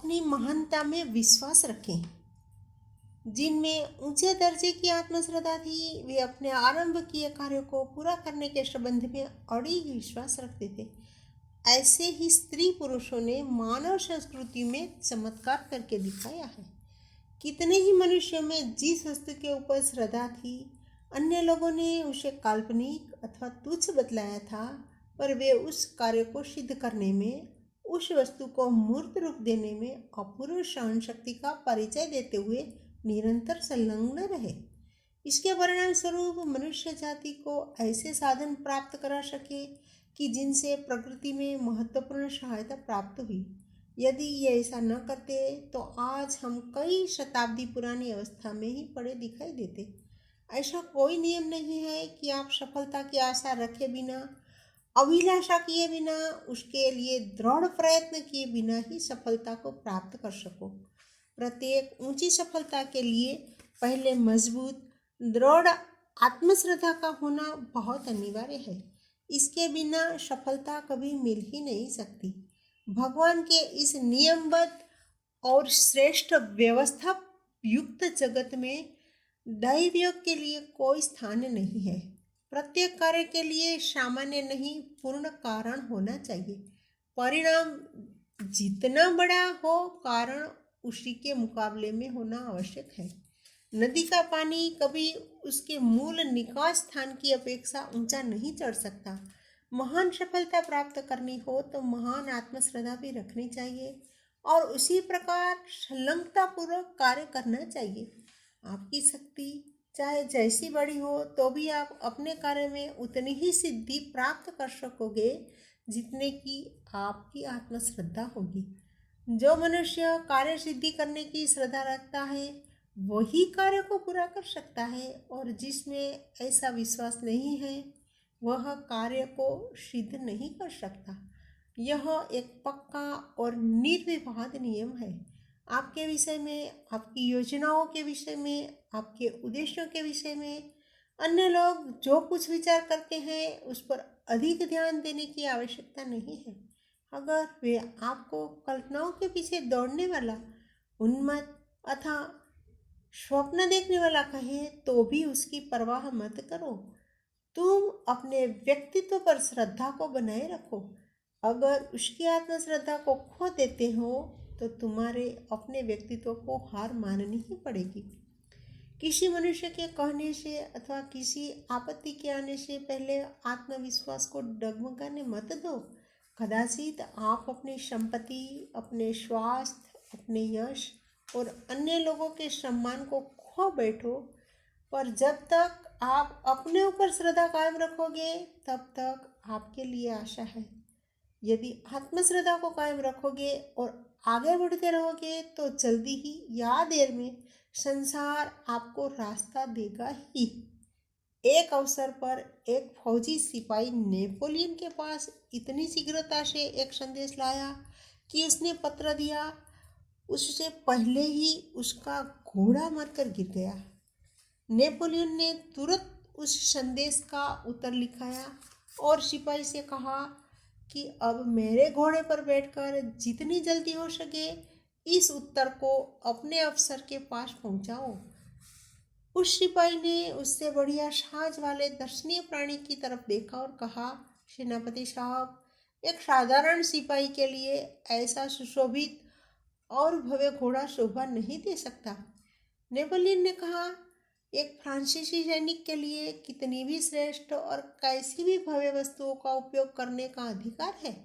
अपनी महानता में विश्वास रखें। जिनमें ऊंचे दर्जे की आत्मश्रद्धा थी, वे अपने आरंभ किए कार्यों को पूरा करने के संबंध में अड़िग विश्वास रखते थे। ऐसे ही स्त्री पुरुषों ने मानव संस्कृति में चमत्कार करके दिखाया है। कितने ही मनुष्यों में जिस वस्तु के ऊपर श्रद्धा थी, अन्य लोगों ने उसे काल्पनिक अथवा तुच्छ बतलाया था, पर वे उस कार्य को सिद्ध करने में, उस वस्तु को मूर्त रूप देने में अपूर्व सहन शक्ति का परिचय देते हुए निरंतर संलग्न रहे। इसके परिणाम स्वरूप मनुष्य जाति को ऐसे साधन प्राप्त करा सके कि जिनसे प्रकृति में महत्वपूर्ण सहायता प्राप्त हुई। यदि ये ऐसा न करते तो आज हम कई शताब्दी पुरानी अवस्था में ही पड़े दिखाई देते। ऐसा कोई नियम नहीं है कि आप सफलता की आशा रखे बिना, अभिलाषा किए बिना, उसके लिए दृढ़ प्रयत्न किए बिना ही सफलता को प्राप्त कर सको। प्रत्येक ऊंची सफलता के लिए पहले मजबूत दृढ़ आत्मश्रद्धा का होना बहुत अनिवार्य है। इसके बिना सफलता कभी मिल ही नहीं सकती। भगवान के इस नियमबद्ध और श्रेष्ठ व्यवस्था युक्त जगत में दैव योग के लिए कोई स्थान नहीं है। प्रत्येक कार्य के लिए सामान्य नहीं, पूर्ण कारण होना चाहिए। परिणाम जितना बड़ा हो, कारण उसी के मुकाबले में होना आवश्यक है। नदी का पानी कभी उसके मूल निकास स्थान की अपेक्षा ऊंचा नहीं चढ़ सकता। महान सफलता प्राप्त करनी हो तो महान आत्मश्रद्धा भी रखनी चाहिए और उसी प्रकार संलग्नता पूर्वक कार्य करना चाहिए। आपकी शक्ति चाहे जैसी बड़ी हो तो भी आप अपने कार्य में उतनी ही सिद्धि प्राप्त कर सकोगे जितने की आपकी आत्मश्रद्धा होगी। जो मनुष्य कार्य सिद्धि करने की श्रद्धा रखता है वही कार्य को पूरा कर सकता है, और जिसमें ऐसा विश्वास नहीं है वह कार्य को सिद्ध नहीं कर सकता। यह एक पक्का और निर्विवाद नियम है। आपके विषय में, आपकी योजनाओं के विषय में, आपके उद्देश्यों के विषय में अन्य लोग जो कुछ विचार करते हैं उस पर अधिक ध्यान देने की आवश्यकता नहीं है। अगर वे आपको कल्पनाओं के पीछे दौड़ने वाला, उन्मत्त अथवा स्वप्न देखने वाला कहे तो भी उसकी परवाह मत करो। तुम अपने व्यक्तित्व पर श्रद्धा को बनाए रखो। अगर उसकी आत्मश्रद्धा को खो देते हो तो तुम्हारे अपने व्यक्तित्व को हार माननी ही पड़ेगी। किसी मनुष्य के कहने से अथवा किसी आपत्ति के आने से पहले आत्मविश्वास को डगमगाने मत दो। कदाचित आप अपनी संपत्ति, अपने स्वास्थ्य, अपने यश और अन्य लोगों के सम्मान को खो बैठो, पर जब तक आप अपने ऊपर श्रद्धा कायम रखोगे तब तक आपके लिए आशा है। यदि आत्मश्रद्धा को कायम रखोगे और आगे बढ़ते रहोगे तो जल्दी ही या देर में संसार आपको रास्ता देगा ही। एक अवसर पर एक फौजी सिपाही नेपोलियन के पास इतनी शीघ्रता से एक संदेश लाया कि उसने पत्र दिया, उससे पहले ही उसका घोड़ा मरकर गिर गया। नेपोलियन ने तुरंत उस संदेश का उत्तर लिखाया और सिपाही से कहा कि अब मेरे घोड़े पर बैठकर जितनी जल्दी हो सके इस उत्तर को अपने अफसर के पास पहुंचाओ। उस सिपाही ने उससे बढ़िया साज वाले दर्शनीय प्राणी की तरफ देखा और कहा, सेनापति साहब, एक साधारण सिपाही के लिए ऐसा सुशोभित और भव्य घोड़ा शोभा नहीं दे सकता। नेपोलियन ने कहा, एक फ्रांसीसी सैनिक के लिए कितनी भी श्रेष्ठ और कैसी भी भव्य वस्तुओं का उपयोग करने का अधिकार है।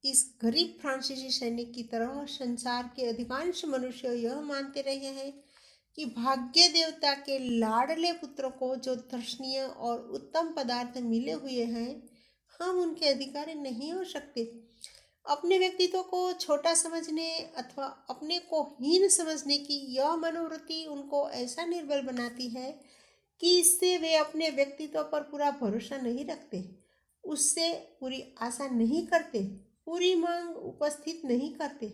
इस गरीब फ्रांसीसी सैनिक की तरह संसार के अधिकांश मनुष्य यह मानते रहे हैं कि भाग्य देवता के लाडले पुत्र को जो दर्शनीय और उत्तम पदार्थ मिले हुए हैं, हम उनके अधिकारी नहीं हो सकते। अपने व्यक्तित्व को छोटा समझने अथवा अपने को हीन समझने की यह मनोवृत्ति उनको ऐसा निर्बल बनाती है कि इससे वे अपने व्यक्तित्व पर पूरा भरोसा नहीं रखते, उससे पूरी आशा नहीं करते, पूरी मांग उपस्थित नहीं करते।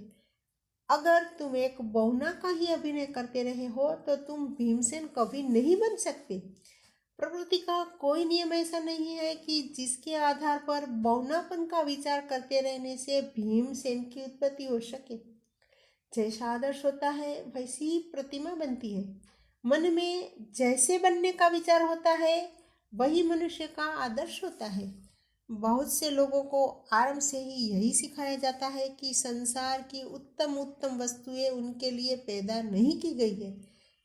अगर तुम एक बौना का ही अभिनय करते रहे हो तो तुम भीमसेन कभी नहीं बन सकते। प्रकृति का कोई नियम ऐसा नहीं है कि जिसके आधार पर बौनापन का विचार करते रहने से भीमसेन की उत्पत्ति हो सके। जैसा आदर्श होता है वैसी ही प्रतिमा बनती है। मन में जैसे बनने का विचार होता है वही मनुष्य का आदर्श होता है। बहुत से लोगों को आरंभ से ही यही सिखाया जाता है कि संसार की उत्तम उत्तम वस्तुएं उनके लिए पैदा नहीं की गई है।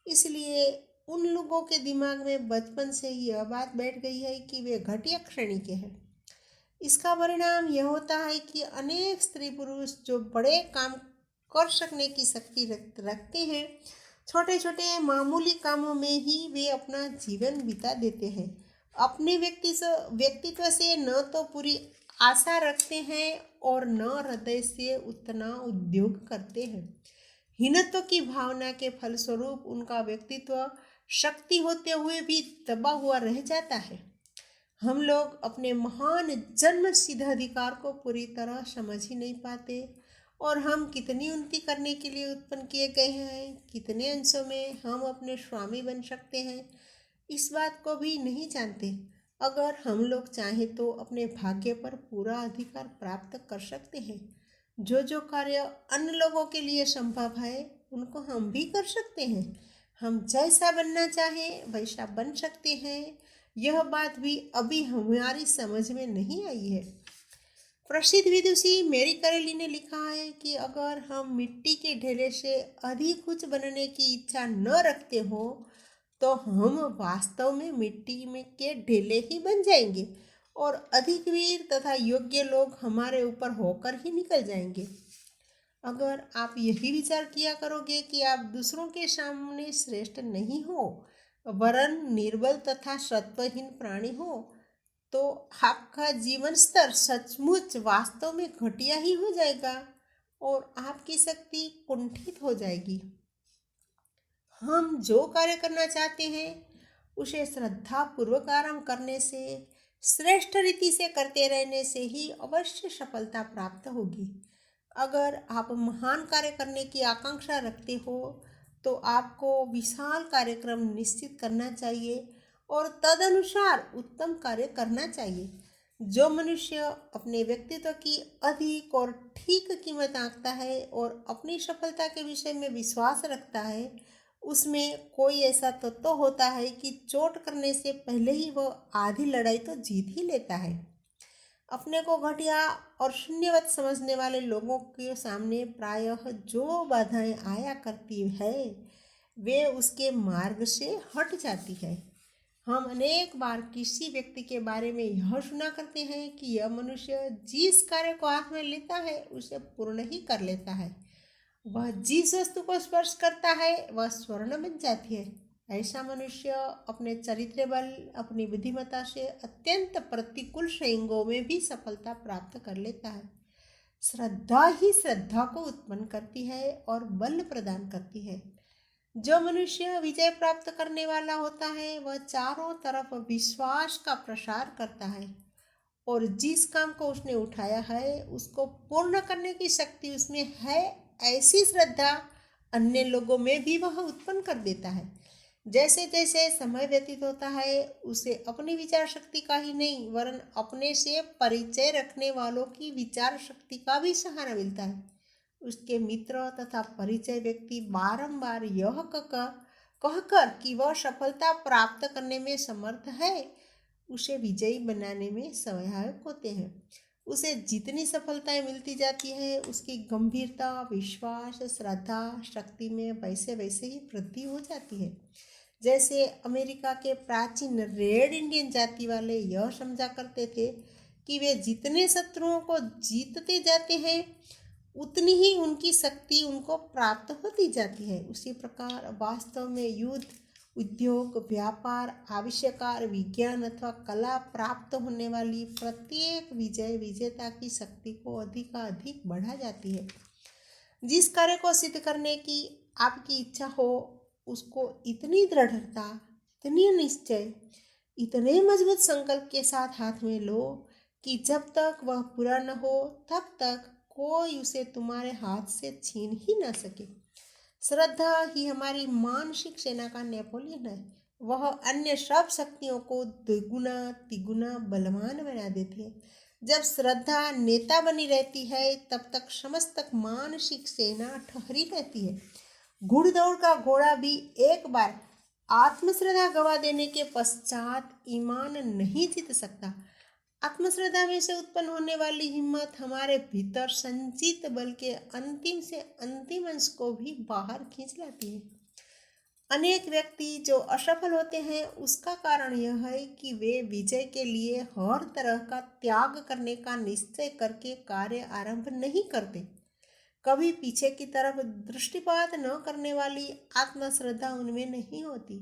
इसलिए उन लोगों के दिमाग में बचपन से ही यह बात बैठ गई है कि वे घटिया श्रेणी के हैं। इसका परिणाम यह होता है कि अनेक स्त्री पुरुष जो बड़े काम कर सकने की शक्ति रखते हैं, छोटे छोटे मामूली कामों में ही वे अपना जीवन बिता देते हैं। अपने व्यक्तित्व से न तो पूरी आशा रखते हैं और न हृदय से उतना उद्योग करते हैं। हीनत्व की भावना के फलस्वरूप उनका व्यक्तित्व शक्ति होते हुए भी दबा हुआ रह जाता है। हम लोग अपने महान जन्म सिद्ध अधिकार को पूरी तरह समझ ही नहीं पाते और हम कितनी उन्नति करने के लिए उत्पन्न किए गए हैं, कितने अंशों में हम अपने स्वामी बन सकते हैं, इस बात को भी नहीं जानते। अगर हम लोग चाहें तो अपने भाग्य पर पूरा अधिकार प्राप्त कर सकते हैं। जो जो कार्य अन्य लोगों के लिए संभव है उनको हम भी कर सकते हैं। हम जैसा बनना चाहें वैसा बन सकते हैं। यह बात भी अभी हमारी समझ में नहीं आई है। प्रसिद्ध विदुषी मेरी करेली ने लिखा है कि अगर हम मिट्टी के ढेले से अधिक कुछ बनने की इच्छा न रखते हो तो हम वास्तव में मिट्टी में के ढेले ही बन जाएंगे और अधिक वीर तथा योग्य लोग हमारे ऊपर होकर ही निकल जाएंगे। अगर आप यही विचार किया करोगे कि आप दूसरों के सामने श्रेष्ठ नहीं हो वरन निर्बल तथा सत्वहीन प्राणी हो तो आपका जीवन स्तर सचमुच वास्तव में घटिया ही हो जाएगा और आपकी शक्ति कुंठित हो जाएगी। हम जो कार्य करना चाहते हैं उसे श्रद्धा पूर्वक आरंभ करने से, श्रेष्ठ रीति से करते रहने से ही अवश्य सफलता प्राप्त होगी। अगर आप महान कार्य करने की आकांक्षा रखते हो तो आपको विशाल कार्यक्रम निश्चित करना चाहिए और तदनुसार उत्तम कार्य करना चाहिए। जो मनुष्य अपने व्यक्तित्व की अधिक और ठीक कीमत आंकता है और अपनी सफलता के विषय में विश्वास रखता है, उसमें कोई ऐसा तत्व होता है कि चोट करने से पहले ही वह आधी लड़ाई तो जीत ही लेता है। अपने को घटिया और शून्यवत समझने वाले लोगों के सामने प्रायः जो बाधाएं आया करती है वे उसके मार्ग से हट जाती है। हम अनेक बार किसी व्यक्ति के बारे में यह सुना करते हैं कि यह मनुष्य जिस कार्य को हाथ में लेता है उसे पूर्ण ही कर लेता है। वह जिस वस्तु को स्पर्श करता है वह स्वर्ण बन जाती है। ऐसा मनुष्य अपने चरित्र बल, अपनी बुद्धिमत्ता से अत्यंत प्रतिकूल संयोगों में भी सफलता प्राप्त कर लेता है। श्रद्धा ही श्रद्धा को उत्पन्न करती है और बल प्रदान करती है। जो मनुष्य विजय प्राप्त करने वाला होता है वह चारों तरफ विश्वास का प्रसार करता है और जिस काम को उसने उठाया है उसको पूर्ण करने की शक्ति उसमें है। ऐसी श्रद्धा अन्य लोगों में भी वह उत्पन्न कर देता है। जैसे जैसे समय व्यतीत होता है उसे अपनी विचार शक्ति का ही नहीं वरन अपने से परिचय रखने वालों की विचार शक्ति का भी सहारा मिलता है। उसके मित्र तथा परिचय व्यक्ति बारंबार यह कहकर कि वह सफलता प्राप्त करने में समर्थ है उसे विजयी बनाने में सहायक होते हैं। उसे जितनी सफलताएं मिलती जाती है उसकी गंभीरता, विश्वास, श्रद्धा शक्ति में वैसे वैसे ही वृद्धि हो जाती है। जैसे अमेरिका के प्राचीन रेड इंडियन जाति वाले यह समझा करते थे कि वे जितने शत्रुओं को जीतते जाते हैं उतनी ही उनकी शक्ति उनको प्राप्त होती जाती है। उसी प्रकार वास्तव में युद्ध, उद्योग, व्यापार, आविष्कार, विज्ञान अथवा कला प्राप्त होने वाली प्रत्येक विजय विजेता की शक्ति को अधिक बढ़ा जाती है। जिस कार्य को सिद्ध करने की आपकी इच्छा हो उसको इतनी दृढ़ता, इतनी निश्चय, इतने मजबूत संकल्प के साथ हाथ में लो कि जब तक वह पूरा न हो तब तक कोई उसे तुम्हारे हाथ से छीन ही न सके। श्रद्धा ही हमारी मानसिक सेना का नेपोलियन है। वह अन्य सब शक्तियों को द्विगुना तिगुना बलवान बना देती है। जब श्रद्धा नेता बनी रहती है तब तक समस्त मानसिक सेना ठहरी रहती है। घुड़दौड़ का घोड़ा भी एक बार आत्मश्रद्धा गवा देने के पश्चात ईमान नहीं जीत सकता। आत्मश्रद्धा में से उत्पन्न होने वाली हिम्मत हमारे भीतर संचित बल के अंतिम से अंतिम अंश को भी बाहर खींच लाती है। अनेक व्यक्ति जो असफल होते हैं उसका कारण यह है कि वे विजय के लिए हर तरह का त्याग करने का निश्चय करके कार्य आरंभ नहीं करते। कभी पीछे की तरफ दृष्टिपात न करने वाली आत्मश्रद्धा उनमें नहीं होती।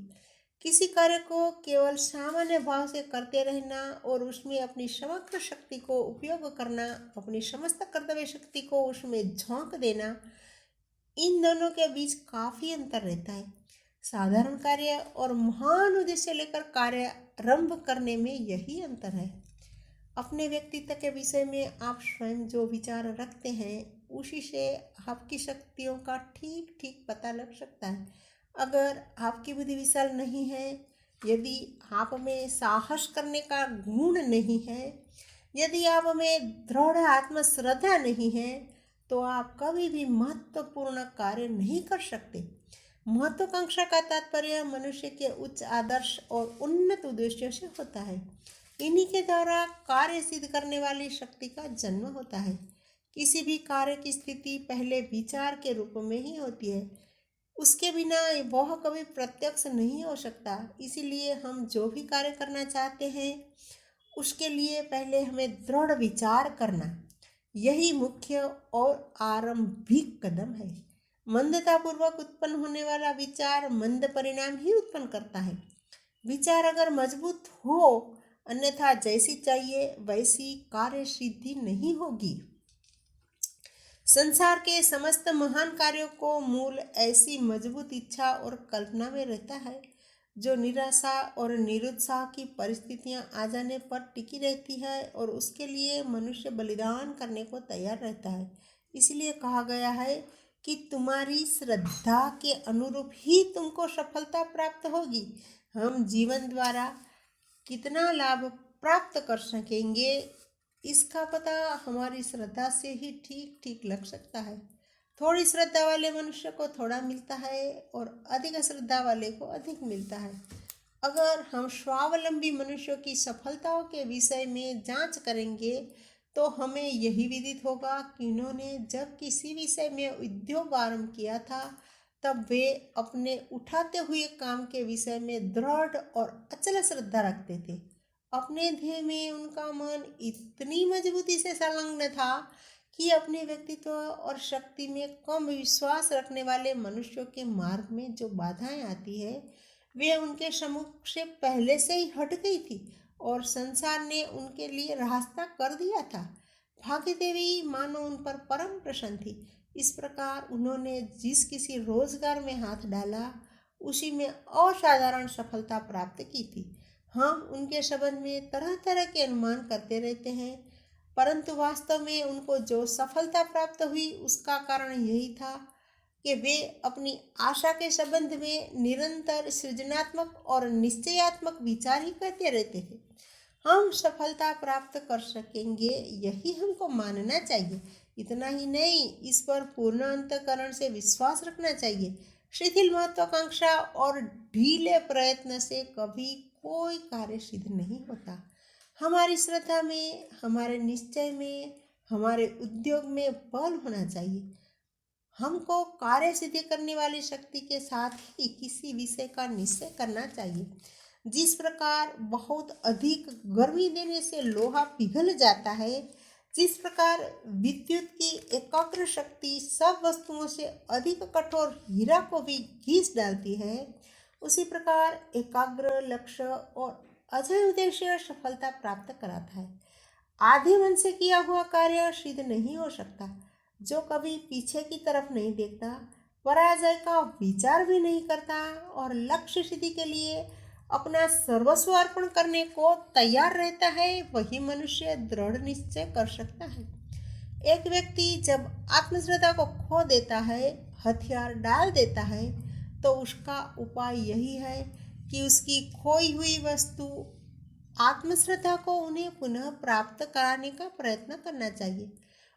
किसी कार्य को केवल सामान्य भाव से करते रहना और उसमें अपनी समग्र शक्ति को उपयोग करना, अपनी समस्त कर्तव्य शक्ति को उसमें झोंक देना, इन दोनों के बीच काफी अंतर रहता है। साधारण कार्य और महान उद्देश्य लेकर कार्य आरंभ करने में यही अंतर है। अपने व्यक्तित्व के विषय में आप स्वयं जो विचार रखते हैं उसी से आपकी शक्तियों का ठीक ठीक पता लग सकता है। अगर आपकी बुद्धि विशाल नहीं है, यदि आप में साहस करने का गुण नहीं है, यदि आप में दृढ़ आत्मश्रद्धा नहीं है, तो आप कभी भी महत्वपूर्ण कार्य नहीं कर सकते। महत्वाकांक्षा का तात्पर्य मनुष्य के उच्च आदर्श और उन्नत उद्देश्यों से होता है। इन्हीं के द्वारा कार्य सिद्ध करने वाली शक्ति का जन्म होता है। किसी भी कार्य की स्थिति पहले विचार के रूप में ही होती है, उसके बिना वह कभी प्रत्यक्ष नहीं हो सकता। इसीलिए हम जो भी कार्य करना चाहते हैं उसके लिए पहले हमें दृढ़ विचार करना, यही मुख्य और आरंभिक कदम है। मंदतापूर्वक उत्पन्न होने वाला विचार मंद परिणाम ही उत्पन्न करता है। विचार अगर मजबूत हो, अन्यथा जैसी चाहिए वैसी कार्य सिद्धि नहीं होगी। संसार के समस्त महान कार्यों को मूल ऐसी मजबूत इच्छा और कल्पना में रहता है जो निराशा और निरुत्साह की परिस्थितियां आ जाने पर टिकी रहती है और उसके लिए मनुष्य बलिदान करने को तैयार रहता है। इसलिए कहा गया है कि तुम्हारी श्रद्धा के अनुरूप ही तुमको सफलता प्राप्त होगी। हम जीवन द्वारा कितना लाभ प्राप्त कर सकेंगे इसका पता हमारी श्रद्धा से ही ठीक ठीक लग सकता है। थोड़ी श्रद्धा वाले मनुष्य को थोड़ा मिलता है और अधिक श्रद्धा वाले को अधिक मिलता है। अगर हम स्वावलंबी मनुष्यों की सफलताओं के विषय में जांच करेंगे तो हमें यही विदित होगा कि इन्होंने जब किसी विषय में उद्योग आरंभ किया था तब वे अपने उठाते हुए काम के विषय में दृढ़ और अचल श्रद्धा रखते थे। अपने ध्येय में उनका मन इतनी मजबूती से संलग्न था कि अपने व्यक्तित्व और शक्ति में कम विश्वास रखने वाले मनुष्यों के मार्ग में जो बाधाएं आती है वे उनके सम्मुख से पहले से ही हट गई थी और संसार ने उनके लिए रास्ता कर दिया था। भाग्य देवी मानो उन पर परम प्रसन्न थी। इस प्रकार उन्होंने जिस किसी रोजगार में हाथ डाला उसी में असाधारण सफलता प्राप्त की थी। हम उनके संबंध में तरह तरह के अनुमान करते रहते हैं, परंतु वास्तव में उनको जो सफलता प्राप्त हुई उसका कारण यही था कि वे अपनी आशा के संबंध में निरंतर सृजनात्मक और निश्चयात्मक विचार ही करते रहते थे। हम सफलता प्राप्त कर सकेंगे यही हमको मानना चाहिए। इतना ही नहीं, इस पर पूर्ण अंतःकरण से विश्वास रखना चाहिए। शिथिल महत्वाकांक्षा और ढीले प्रयत्न से कभी कोई कार्य सिद्ध नहीं होता। हमारी श्रद्धा में, हमारे निश्चय में, हमारे उद्योग में बल होना चाहिए। हमको कार्य सिद्धि करने वाली शक्ति के साथ ही किसी विषय का निश्चय करना चाहिए। जिस प्रकार बहुत अधिक गर्मी देने से लोहा पिघल जाता है, जिस प्रकार विद्युत की एकाग्र शक्ति सब वस्तुओं से अधिक कठोर हीरा को भी घिस डालती है, उसी प्रकार एकाग्र लक्ष्य और अजय उद्देश्य सफलता प्राप्त कराता है। आधे मन से किया हुआ कार्य सिद्ध नहीं हो सकता। जो कभी पीछे की तरफ नहीं देखता, पराजय का विचार भी नहीं करता और लक्ष्य सिद्धि के लिए अपना सर्वस्व अर्पण करने को तैयार रहता है, वही मनुष्य दृढ़ निश्चय कर सकता है। एक व्यक्ति जब आत्मश्रद्धा को खो देता है, हथियार डाल देता है, तो उसका उपाय यही है कि उसकी खोई हुई वस्तु आत्मश्रद्धा को उन्हें पुनः प्राप्त कराने का प्रयत्न करना चाहिए।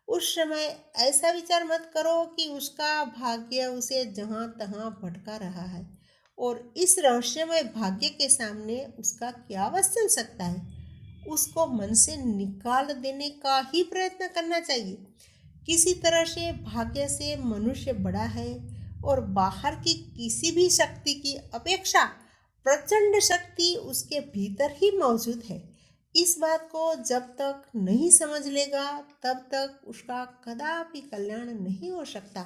उस समय ऐसा विचार मत करो कि उसका भाग्य उसे जहां तहां भटका रहा है और इस रहस्यमय भाग्य के सामने उसका क्या वश चल सकता है। उसको मन से निकाल देने का ही प्रयत्न करना चाहिए। किसी तरह से भाग्य से मनुष्य बड़ा है और बाहर की किसी भी शक्ति की अपेक्षा प्रचंड शक्ति उसके भीतर ही मौजूद है। इस बात को जब तक नहीं समझ लेगा तब तक उसका कदापि कल्याण नहीं हो सकता।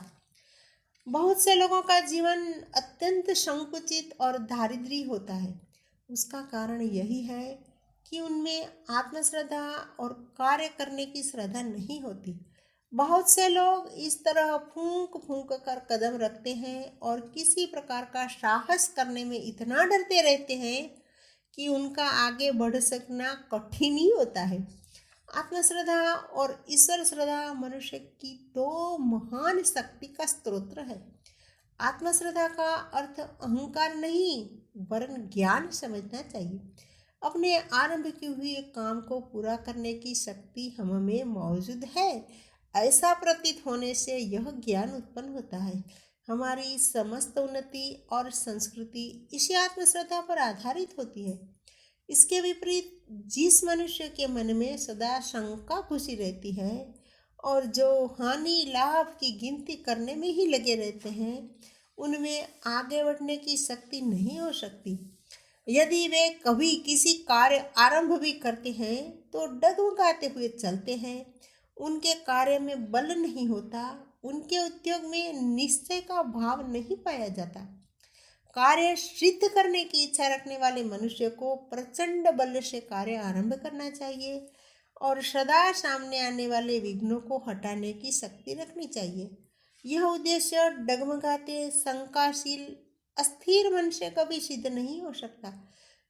बहुत से लोगों का जीवन अत्यंत संकुचित और दारिद्री होता है। उसका कारण यही है कि उनमें आत्मश्रद्धा और कार्य करने की श्रद्धा नहीं होती। बहुत से लोग इस तरह फूंक फूंक कर कदम रखते हैं और किसी प्रकार का साहस करने में इतना डरते रहते हैं कि उनका आगे बढ़ सकना कठिन ही होता है। आत्मश्रद्धा और ईश्वर श्रद्धा मनुष्य की दो महान शक्ति का स्रोत है। आत्मश्रद्धा का अर्थ अहंकार नहीं वरन ज्ञान समझना चाहिए। अपने आरंभ किए हुए काम को पूरा करने की शक्ति हम में मौजूद है, ऐसा प्रतीत होने से यह ज्ञान उत्पन्न होता है। हमारी समस्त उन्नति और संस्कृति इसी आत्मश्रद्धा पर आधारित होती है। इसके विपरीत जिस मनुष्य के मन में सदा शंका घुसी रहती है और जो हानि लाभ की गिनती करने में ही लगे रहते हैं, उनमें आगे बढ़ने की शक्ति नहीं हो सकती। यदि वे कभी किसी कार्य आरंभ भी करते हैं तो डगमगाते हुए चलते हैं। उनके कार्य में बल नहीं होता, उनके उद्योग में निश्चय का भाव नहीं पाया जाता। कार्य सिद्ध करने की इच्छा रखने वाले मनुष्य को प्रचंड बल से कार्य आरंभ करना चाहिए और सदा सामने आने वाले विघ्नों को हटाने की शक्ति रखनी चाहिए। यह उद्देश्य डगमगाते शंकाशील अस्थिर मन से कभी सिद्ध नहीं हो सकता।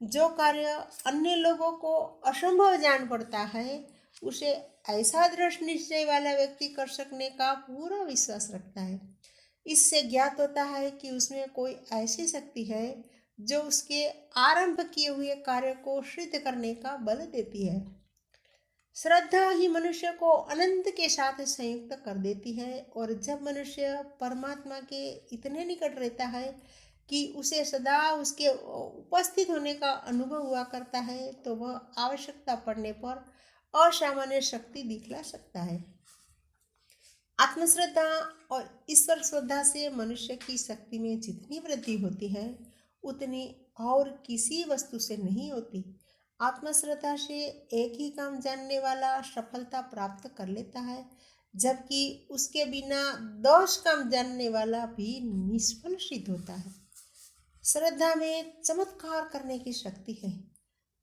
जो कार्य अन्य लोगों को असंभव जान पड़ता है उसे ऐसा दृढ़ निश्चय वाला व्यक्ति कर सकने का पूरा विश्वास रखता है। इससे ज्ञात होता है कि उसमें कोई ऐसी शक्ति है जो उसके आरंभ किए हुए कार्य को सिद्ध करने का बल देती है। श्रद्धा ही मनुष्य को अनंत के साथ संयुक्त कर देती है और जब मनुष्य परमात्मा के इतने निकट रहता है कि उसे सदा उसके उपस्थित होने का अनुभव हुआ करता है तो वह आवश्यकता पड़ने पर असामान्य शक्ति दिखला सकता है। आत्मश्रद्धा और ईश्वर श्रद्धा से मनुष्य की शक्ति में जितनी वृद्धि होती है उतनी और किसी वस्तु से नहीं होती। आत्मश्रद्धा से एक ही काम जानने वाला सफलता प्राप्त कर लेता है, जबकि उसके बिना 10 काम जानने वाला भी निष्फल सिद्ध होता है। श्रद्धा में चमत्कार करने की शक्ति है।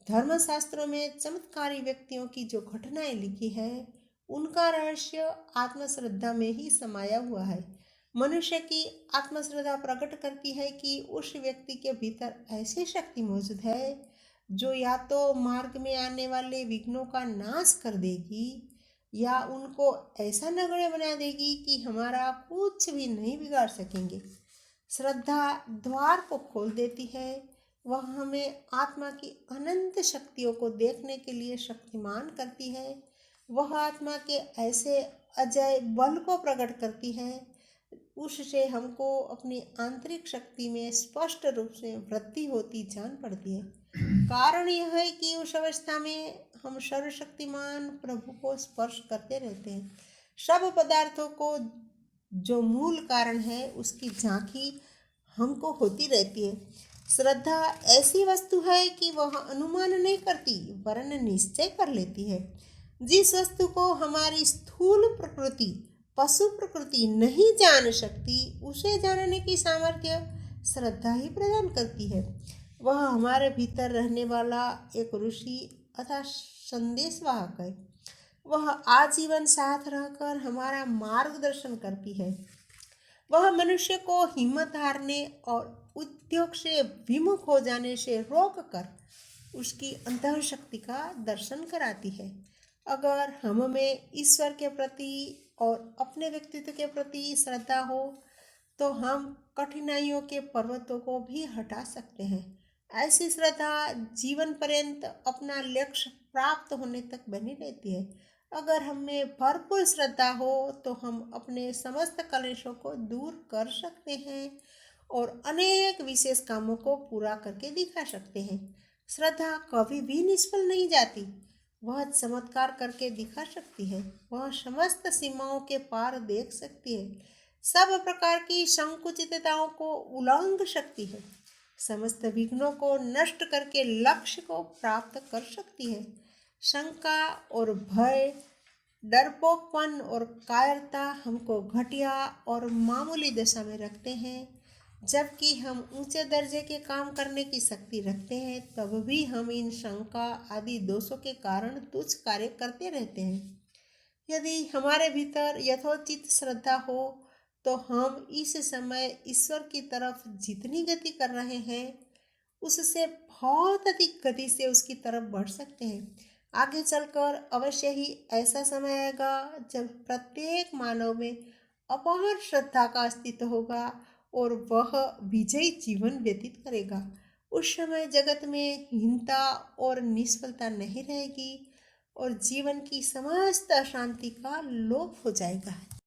धर्मशास्त्रों में चमत्कारी व्यक्तियों की जो घटनाएं लिखी है उनका रहस्य आत्मश्रद्धा में ही समाया हुआ है। मनुष्य की आत्मश्रद्धा प्रकट करती है कि उस व्यक्ति के भीतर ऐसी शक्ति मौजूद है जो या तो मार्ग में आने वाले विघ्नों का नाश कर देगी या उनको ऐसा नगण्य बना देगी कि हमारा कुछ भी नहीं बिगाड़ सकेंगे। श्रद्धा द्वार को खोल देती है। वह हमें आत्मा की अनंत शक्तियों को देखने के लिए शक्तिमान करती है। वह आत्मा के ऐसे अजय बल को प्रकट करती है, उससे हमको अपनी आंतरिक शक्ति में स्पष्ट रूप से वृद्धि होती जान पड़ती है। कारण यह है कि उस अवस्था में हम सर्वशक्तिमान प्रभु को स्पर्श करते रहते हैं। सब पदार्थों को जो मूल कारण है उसकी झांकी हमको होती रहती है। श्रद्धा ऐसी वस्तु है कि वह अनुमान नहीं करती वरन निश्चय कर लेती है। जिस वस्तु को हमारी स्थूल प्रकृति पशु प्रकृति नहीं जान सकती उसे जानने की सामर्थ्य श्रद्धा ही प्रदान करती है। वह हमारे भीतर रहने वाला एक ऋषि अथवा संदेशवाहक है। वह आजीवन साथ रहकर हमारा मार्गदर्शन करती है। वह मनुष्य को हिम्मत हारने और उद्योग से विमुख हो जाने से रोक कर उसकी अंतः शक्ति का दर्शन कराती है। अगर हम में ईश्वर के प्रति और अपने व्यक्तित्व के प्रति श्रद्धा हो तो हम कठिनाइयों के पर्वतों को भी हटा सकते हैं। ऐसी श्रद्धा जीवन पर्यंत अपना लक्ष्य प्राप्त होने तक बनी रहती है। अगर हमें भरपूर श्रद्धा हो तो हम अपने समस्त कलेशों को दूर कर सकते हैं और अनेक विशेष कामों को पूरा करके दिखा सकते हैं। श्रद्धा कभी भी निष्फल नहीं जाती। वह चमत्कार करके दिखा सकती है। वह समस्त सीमाओं के पार देख सकती है। सब प्रकार की संकुचितताओं को उल्लंघ सकती है। समस्त विघ्नों को नष्ट करके लक्ष्य को प्राप्त कर सकती है। शंका और भय, डरपोकपन और कायरता हमको घटिया और मामूली दशा में रखते हैं। जबकि हम ऊंचे दर्जे के काम करने की शक्ति रखते हैं, तब भी हम इन शंका आदि दोषों के कारण तुच्छ कार्य करते रहते हैं। यदि हमारे भीतर यथोचित श्रद्धा हो तो हम इस समय ईश्वर की तरफ जितनी गति कर रहे हैं उससे बहुत अधिक गति से उसकी तरफ बढ़ सकते हैं। आगे चलकर अवश्य ही ऐसा समय आएगा जब प्रत्येक मानव में अपार श्रद्धा का अस्तित्व होगा और वह विजयी जीवन व्यतीत करेगा। उस समय जगत में हीनता और निष्फलता नहीं रहेगी और जीवन की समस्त अशांति का लोप हो जाएगा।